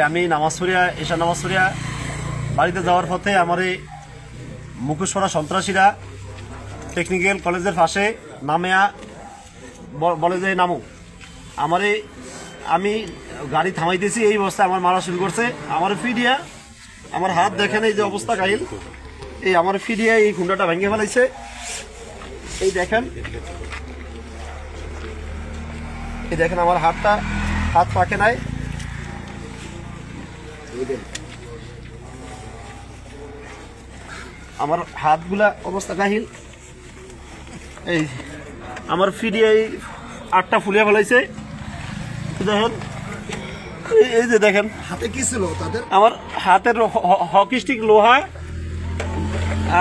আমি ঈশা নামাজ পড়িয়া বাড়িতে যাওয়ার পথে আমার এই মুখোশপরা সন্ত্রাসীরা টেকনিক্যাল কলেজের পাশে নামিয়া বলে যে নামো আমি গাড়ি থামাইতেছি, এই অবস্থায় আমার মারা শুরু করছে। আমার ফিডিয়া আমার হাত দেখেন, এই যে অবস্থা কাহিল, এই আমার ফিডিয়া এই খুন্ডাটা ভেঙে ফেলাইছে। এই দেখেন আমার হাত পাকে নাই। আমার হাতগুলা অবস্থা কাহিল। এই আমার ফিডিয়া এই 8টা ফুলিয়া ফেলাইছে। দেখেন, এই যে দেখেন হাতে কি ছিল তাদের? আমার হাতের হকি স্টিক লোহা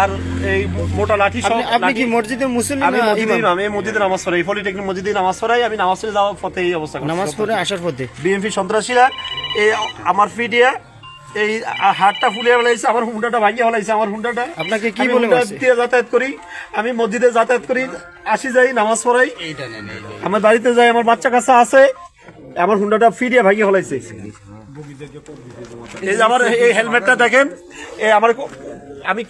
আর এই মোটা লাঠি। আপনি কি মসজিদের মুসল্লি? আমি মসজিদে নামাজ পড়াই, পলিটেকনিক মসজিদে নামাজ পড়াই। আমি নামাজ পড়ে যাওয়ার পথে এই অবস্থা, নামাজ পড়ে আসার পথে বিএমপি সন্ত্রাসীরা এই আমার ফিডিয়া এই হাতটা ফুলিয়ে ফেলাইছে, আমার হুন্ডাটা ভাঙিয়ে ফেলাইছে। আমার হুন্ডাটা আপনাকে কি বলে যাতায়াত করি, আমি মসজিদে যাতায়াত করি, আসি যাই নামাজ পড়াই, আমার বাড়িতে যাই, আমার বাচ্চা কাচ্চা আছে। আমার হুন্ডাটা ফিরিয়ে ভাঙিয়ে ফেলাইছে। এই যে আমার এই হেলমেটটা দেখেন, এই আমার আমি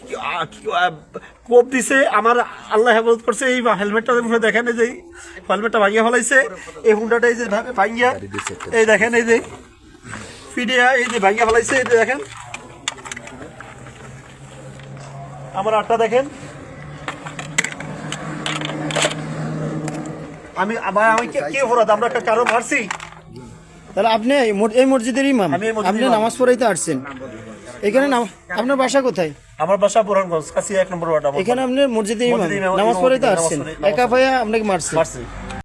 কোপ দিছে, আমার আল্লাহ হেফাজত করছে। এই হেলমেটটা দেখেন, এই যে হেলমেটটা ভাঙিয়ে ফেলাইছে। এই হুন্ডাটা এই যে ভাঙিয়া, এই দেখেন এই যে ফিডিয়া এই যে ভাঙিয়ে ফেলাইছে। এই যে দেখেন আমার আটটা দেখেন। আমি কি অপরাধ? আমরা কারো মারছি? তাহলে আপনি এই মসজিদের ইমাম, আপনি নামাজ পড়াইতে আসছেন এখানে? আপনার বাসা কোথায়? আমার বাসা পুরানগঞ্জ, কাছে 1 নম্বর ওয়ার্ড। এখানে আপনি মসজিদের ইমাম নামাজ পড়াইতে আসছেন, একা ভাইয়া আপনাকে মারছে?